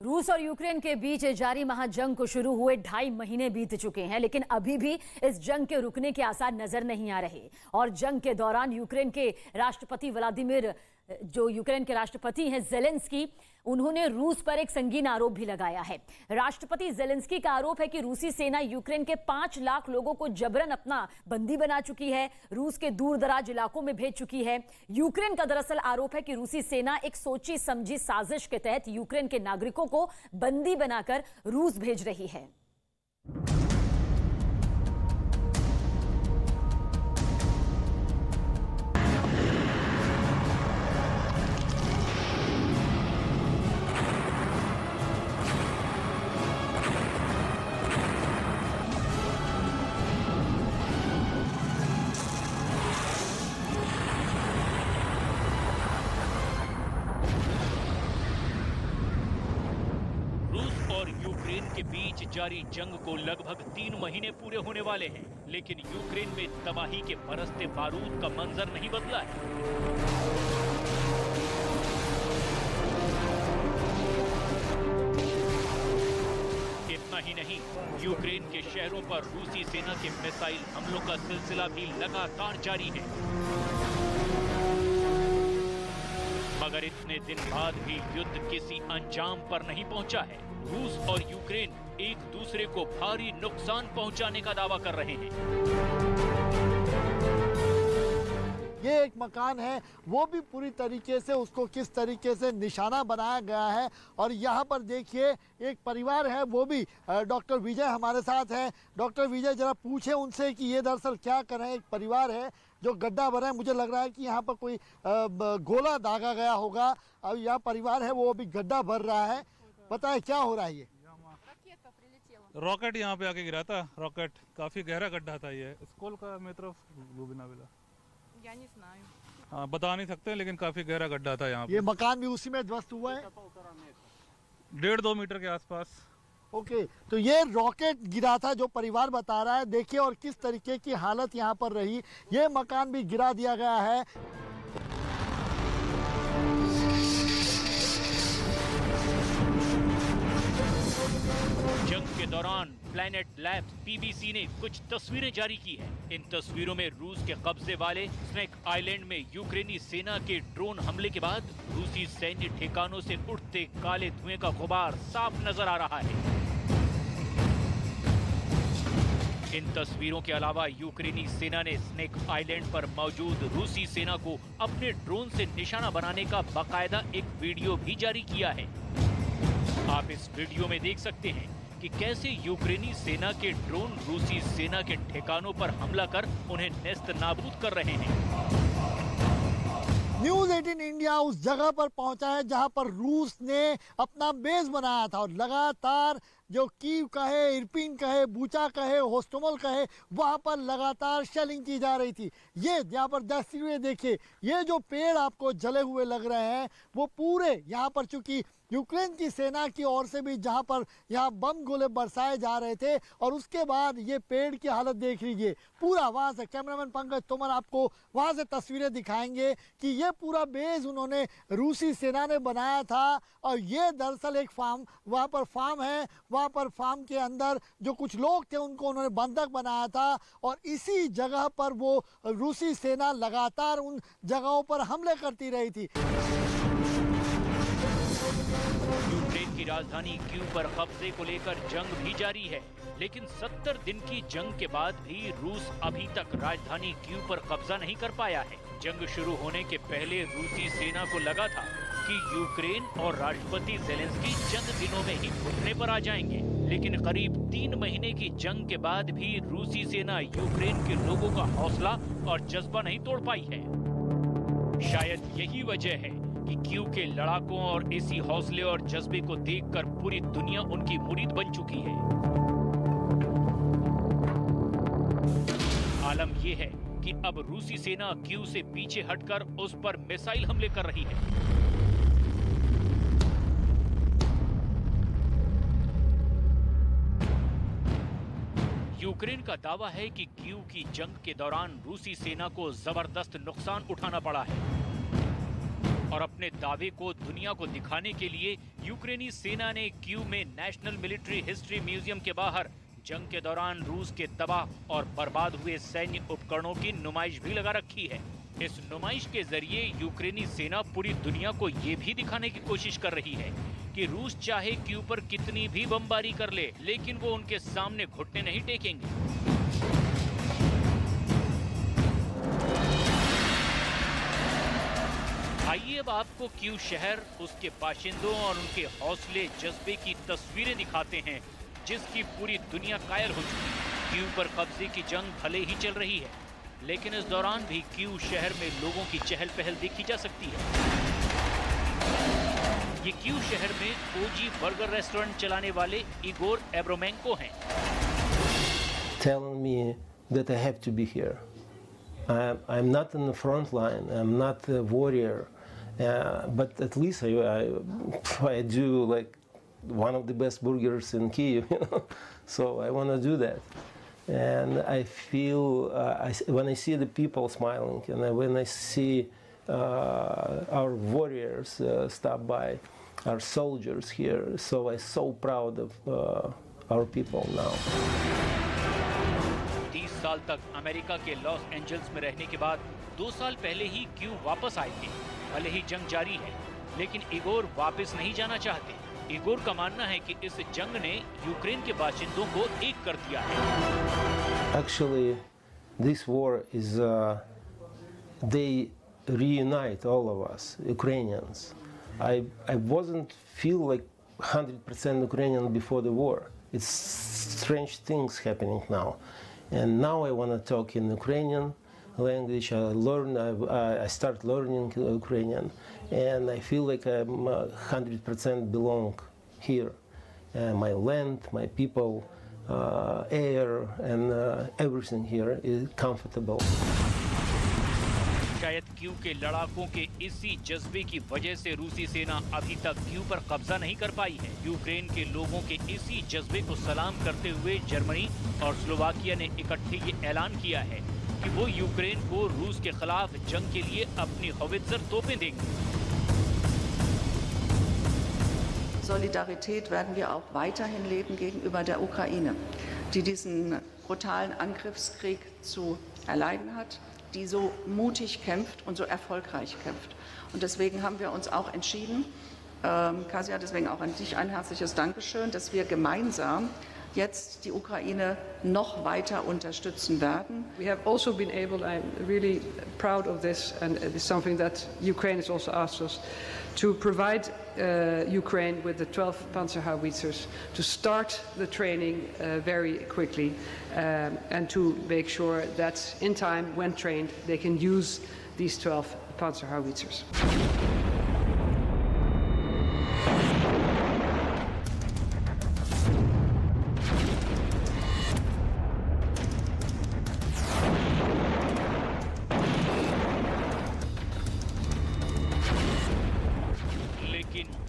रूस और यूक्रेन के बीच जारी महाजंग को शुरू हुए 2.5 महीने बीत चुके हैं, लेकिन अभी भी इस जंग के रुकने के आसार नजर नहीं आ रहे। और जंग के दौरान यूक्रेन के राष्ट्रपति हैं ज़ेलेंस्की, उन्होंने रूस पर एक संगीन आरोप भी लगाया है। राष्ट्रपति ज़ेलेंस्की का आरोप है कि रूसी सेना यूक्रेन के 5 लाख लोगों को जबरन अपना बंदी बना चुकी है, रूस के दूर दराज इलाकों में भेज चुकी है। यूक्रेन का दरअसल आरोप है कि रूसी सेना एक सोची समझी साजिश के तहत यूक्रेन के नागरिकों को बंदी बनाकर रूस भेज रही है। यूक्रेन के बीच जारी जंग को लगभग 3 महीने पूरे होने वाले हैं, लेकिन यूक्रेन में तबाही के बरसते बारूद का मंजर नहीं बदला है। इतना ही नहीं, यूक्रेन के शहरों पर रूसी सेना के मिसाइल हमलों का सिलसिला भी लगातार जारी है। मगर इतने दिन बाद भी युद्ध किसी अंजाम पर नहीं पहुंचा है। रूस और यूक्रेन एक दूसरे को भारी नुकसान पहुंचाने का दावा कर रहे हैं। ये एक मकान है, वो भी पूरी तरीके से उसको किस तरीके से निशाना बनाया गया है। और यहाँ पर देखिए एक परिवार है, वो भी डॉक्टर विजय हमारे साथ हैं। डॉक्टर विजय, जरा पूछे उनसे कि ये दरअसल क्या कर रहे हैं। एक परिवार है जो गड्ढा भरा है, मुझे लग रहा है कि यहाँ पर कोई गोला दागा गया होगा। अब यह परिवार है वो अभी गड्ढा भर रहा है। पता है क्या हो रहा है? ये रॉकेट यहाँ पे आके गिरा था। रॉकेट काफी गहरा गड्ढा था। ये स्कूल का मेरी तरफ गुबिना विला, हाँ बता नहीं सकते, लेकिन काफी गहरा गड्ढा था यहाँ पे। ये मकान भी उसी में ध्वस्त हुआ है, 1.5-2 मीटर के आसपास। ओके, तो ये रॉकेट गिरा था जो परिवार बता रहा है। देखिए और किस तरीके की हालत यहाँ पर रही। ये मकान भी गिरा दिया गया है। जंग के दौरान प्लैनेट लैब्स पीबीसी ने कुछ तस्वीरें जारी की है। इन तस्वीरों में रूस के कब्जे वाले स्नेक आइलैंड में यूक्रेनी सेना के ड्रोन हमले के बाद रूसी सैन्य ठिकानों से उठते काले धुएं का गुबार साफ नजर आ रहा है। इन तस्वीरों के अलावा यूक्रेनी सेना ने स्नेक आइलैंड पर मौजूद रूसी सेना को अपने ड्रोन से निशाना बनाने का बाकायदा एक वीडियो भी जारी किया है। आप इस वीडियो में देख सकते हैं कि कैसे यूक्रेनी सेना के ड्रोन रूसी सेना के ठिकानों पर हमला कर उन्हें नेस्त नाबूद कर रहे हैं। न्यूज़ 18 इंडिया उस जगह पर पहुंचा है जहां पर रूस ने अपना बेस बनाया था और लगातार जो कीव कहे, इरपिन कहे, बूचा कहे, होस्टोमल कहे, वहां पर लगातार शेलिंग की जा रही थी। ये यहाँ पर तस्वीरें देखिए, ये जो पेड़ आपको जले हुए लग रहे हैं वो पूरे यहाँ पर, चूंकि यूक्रेन की सेना की ओर से भी जहाँ पर यहाँ बम गोले बरसाए जा रहे थे, और उसके बाद ये पेड़ की हालत देख लीजिए पूरा। वहाँ से कैमरामैन पंकज तोमर आपको वहाँ से तस्वीरें दिखाएंगे कि ये पूरा बेस उन्होंने रूसी सेना ने बनाया था। और ये दरअसल एक फार्म, वहाँ पर फार्म है, वहाँ पर फार्म के अंदर जो कुछ लोग थे उनको उन्होंने बंधक बनाया था। और इसी जगह पर वो रूसी सेना लगातार उन जगहों पर हमले करती रही थी। यूक्रेन की राजधानी कीव पर कब्जे को लेकर जंग भी जारी है, लेकिन 70 दिन की जंग के बाद भी रूस अभी तक राजधानी कीव पर कब्जा नहीं कर पाया है। जंग शुरू होने के पहले रूसी सेना को लगा था कि यूक्रेन और राष्ट्रपति ज़ेलेंस्की चंद दिनों में ही घुटने पर आ जाएंगे, लेकिन करीब 3 महीने की जंग के बाद भी रूसी सेना यूक्रेन के लोगों का हौसला और जज्बा नहीं तोड़ पाई है। शायद यही वजह है कि कीव के लड़ाकों और इसी हौसले और जज्बे को देखकर पूरी दुनिया उनकी मुरीद बन चुकी है। आलम यह है कि अब रूसी सेना कीव से पीछे हटकर उस पर मिसाइल हमले कर रही है। यूक्रेन का दावा है कि कीव की जंग के दौरान रूसी सेना को जबरदस्त नुकसान उठाना पड़ा है और अपने दावे को दुनिया को दिखाने के लिए यूक्रेनी सेना ने कीव में नेशनल मिलिट्री हिस्ट्री म्यूजियम के बाहर जंग के दौरान रूस के तबाह और बर्बाद हुए सैन्य उपकरणों की नुमाइश भी लगा रखी है। इस नुमाइश के जरिए यूक्रेनी सेना पूरी दुनिया को ये भी दिखाने की कोशिश कर रही है कि रूस चाहे कीव पर कितनी भी बमबारी कर ले, लेकिन वो उनके सामने घुटने नहीं टेकेंगे। आइए अब आपको कीव शहर, उसके बाशिंदों और उनके हौसले जज्बे की तस्वीरें दिखाते हैं जिसकी पूरी दुनिया कायल हो चुकी है। कीव पर कब्जे की जंग भले ही चल रही है, लेकिन इस दौरान भी कीव शहर में लोगों की चहल पहल देखी जा सकती है। ये कीव शहर में ओजी बर्गर रेस्टोरेंट चलाने वाले इगोर एब्रोमेंको हैं। Telling me that I have to be here. I'm not in the front line. I'm not a warrior, but at least I do like one of the best burgers in Kyiv, you know. So I want to do that. And I feel when I see the people smiling, and when I see our warriors stop by, our soldiers here, so I'm so proud of our people now. 30 साल तक America के Los Angeles में रहने के बाद 2 साल पहले ही Kyiv वापस आए थे। भले ही जंग जारी है, लेकिन इगोर वापस नहीं जाना चाहते। इगोर का मानना है कि इस जंग ने यूक्रेन के बाशिंदों को एक कर दिया है। Actually, this war is they reunite all of us Ukrainians. I wasn't feel like 100% Ukrainian before the war. It's strange things happening now, and now I want to talk in Ukrainian language. I start learning Ukrainian, and I feel like I'm 100% belong here. My land, my people, air, and everything here is comfortable. शायद Kyiv के लड़ाकों के इसी जज्बे की वजह से रूसी सेना अभी तक कीव पर कब्जा नहीं कर पाई है। यूक्रेन के लोगों के इसी जज्बे को सलाम करते हुए जर्मनी और स्लोवाकिया ने इकट्ठे ये ऐलान किया है कि वो यूक्रेन को रूस के खिलाफ जंग के लिए अपनी हौवित्जर तोपें देंगे। Solidarität werden wir auch weiterhin leben gegenüber der Ukraine, die diesen brutalen Angriffskrieg zu erleiden hat, die so mutig kämpft und so erfolgreich kämpft. Und deswegen haben wir uns auch entschieden, Kasia, deswegen auch an dich ein herzliches Dankeschön, dass wir gemeinsam jetzt die Ukraine noch weiter unterstützen werden. We have also been able, I'm really proud of this, and it's something that Ukraine has also asked us, to provide Ukraine with the 12 Panzerhaubitzers, to start the training very quickly, and to make sure that in time, when trained, they can use these 12 Panzerhaubitzers.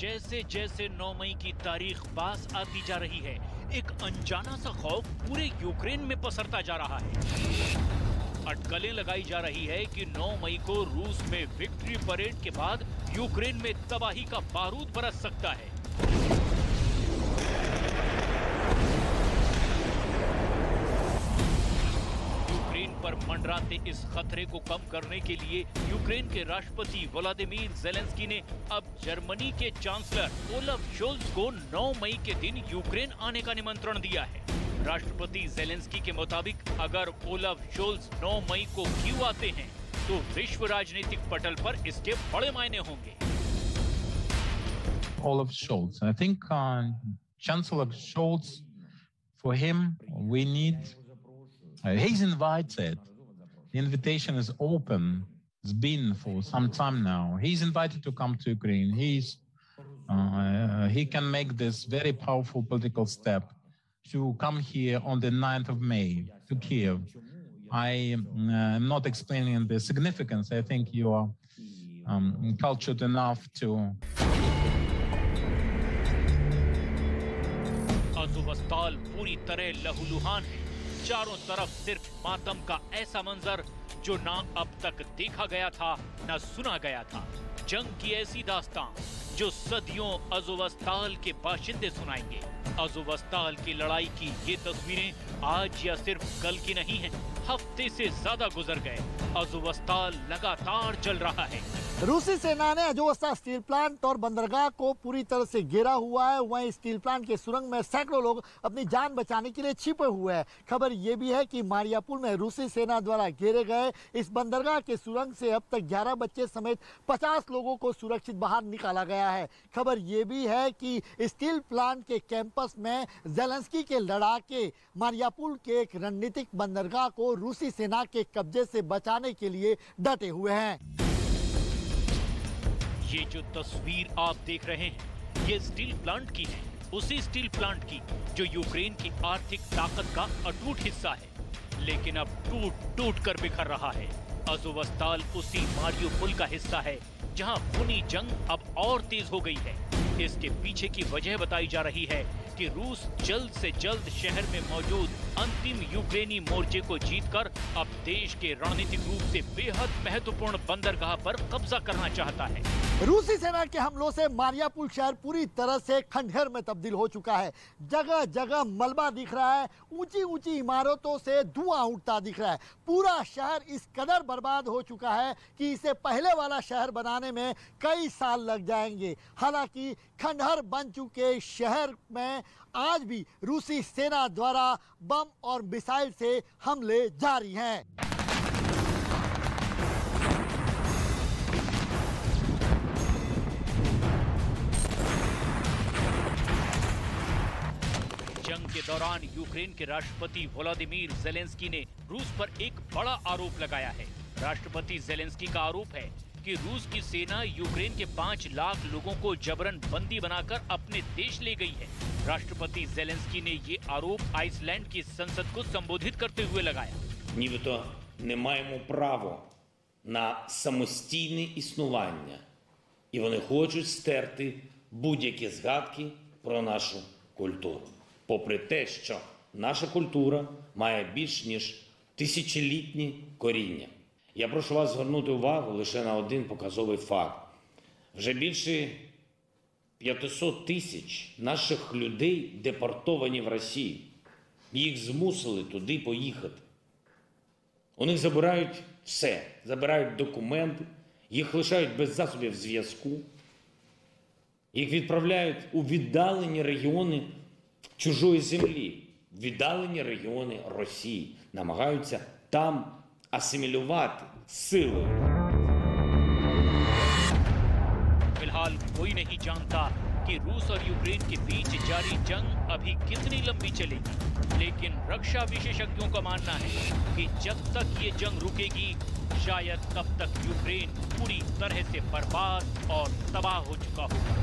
जैसे जैसे 9 मई की तारीख पास आती जा रही है, एक अनजाना सा खौफ पूरे यूक्रेन में पसरता जा रहा है। अटकलें लगाई जा रही है कि 9 मई को रूस में विक्ट्री परेड के बाद यूक्रेन में तबाही का बारूद बरस सकता है। पर मंडराते इस खतरे को कम करने के लिए यूक्रेन के राष्ट्रपति व्लादिमीर ज़ेलेंस्की ने अब जर्मनी के चांसलर ओलाफ शोल्ज को 9 मई के दिन यूक्रेन आने का निमंत्रण दिया है। राष्ट्रपति ज़ेलेंस्की के मुताबिक अगर ओलाफ शोल्ज 9 मई को कीव आते हैं तो विश्व राजनीतिक पटल पर इसके बड़े मायने होंगे। Olaf Scholz, I think Chancellor Scholz, for him we need. He's invited. The invitation is open. It's been for some time now. He's invited to come to Ukraine. He can make this very powerful political step to come here on the 9th of May to Kyiv. I am not explaining the significance. I think you are cultured enough to. अज़ोवस्ताल पूरी तरह लहूलुहान है। चारों तरफ सिर्फ मातम का ऐसा मंजर जो ना अब तक देखा गया था, ना सुना गया था। जंग की ऐसी दास्तान जो सदियों अज़ोवस्ताल के बाशिंदे सुनाएंगे। अज़ोवस्ताल की लड़ाई की ये तस्वीरें आज या सिर्फ कल की नहीं हैं, हफ्ते से ज्यादा गुजर गए। अज़ोवस्ताल लगातार चल रहा है। रूसी सेना ने अज़ोवस्ताल स्टील प्लांट और बंदरगाह को पूरी तरह से घेरा हुआ है। वहीं स्टील प्लांट के सुरंग में सैकड़ों लोग अपनी जान बचाने के लिए छिपे हुए हैं। खबर ये भी है कि मारियापुल में रूसी सेना द्वारा घेरे गए इस बंदरगाह के सुरंग से अब तक 11 बच्चे समेत 50 लोगों को सुरक्षित बाहर निकाला गया है। खबर ये भी है कि स्टील प्लांट के कैंपस में ज़ेलेंस्की के लड़ाके मारियापुल के एक रणनीतिक बंदरगाह को रूसी सेना के कब्जे से बचाने के लिए डटे हुए हैं। ये जो तस्वीर आप देख रहे हैं, ये स्टील प्लांट की है, उसी स्टील प्लांट की जो यूक्रेन की आर्थिक ताकत का अटूट हिस्सा है, लेकिन अब टूट टूट कर बिखर रहा है। अज़ोवस्ताल उसी मारियापुल का हिस्सा है जहां खूनी जंग अब और तेज हो गई है। इसके पीछे की वजह बताई जा रही है कि रूस जल्द से जल्द शहर में मौजूद अंतिम यूक्रेनी मोर्चे को जीतकर अब देश के रणनीतिक रूप से बेहद महत्वपूर्ण बंदरगाह पर कब्जा करना चाहता है। रूसी सेना के हमलों से मारियापुल शहर पूरी तरह से खंडहर में तब्दील हो चुका है। जगह जगह मलबा दिख रहा है, ऊंची ऊंची इमारतों से धुआं उठता दिख रहा है। पूरा शहर इस कदर बर्बाद हो चुका है कि इसे पहले वाला शहर बनाने में कई साल लग जाएंगे। हालांकि खंडहर बन चुके शहर में आज भी रूसी सेना द्वारा बम और मिसाइल से हमले जारी हैं। जंग के दौरान यूक्रेन के राष्ट्रपति व्लादिमीर ज़ेलेंस्की ने रूस पर एक बड़ा आरोप लगाया है। राष्ट्रपति ज़ेलेंस्की का आरोप है कि रूस की सेना यूक्रेन के 5 लाख लोगों को जबरन बंदी बनाकर अपने देश ले गई है। राष्ट्रपति ज़ेलेंस्की ने ये आरोप आइसलैंड की संसद को संबोधित करते हुए लगाया। Нібито не маємо право на самостійне існування, і вони хочуть стерти будь-які згадки про нашу культуру. Попри те, що наша культура має більш ніж тисячолітні коріння. Я прошу вас звернути увагу лише на один показовий факт. Вже більше 500 тисяч наших людей депортовані в Росію. Їх змусили туди поїхати. У них забирають все, забирають документи, їх лишають без засобів зв'язку, їх відправляють у віддалені регіони чужої землі, віддалені регіони Росії, намагаються там асимілювати силою. फिलहाल कोई नहीं जानता कि रूस और यूक्रेन के बीच जारी जंग अभी कितनी लंबी चलेगी, लेकिन रक्षा विशेषज्ञों का मानना है कि जब तक ये जंग रुकेगी, शायद तब तक यूक्रेन पूरी तरह से बर्बाद और तबाह हो चुका होगा।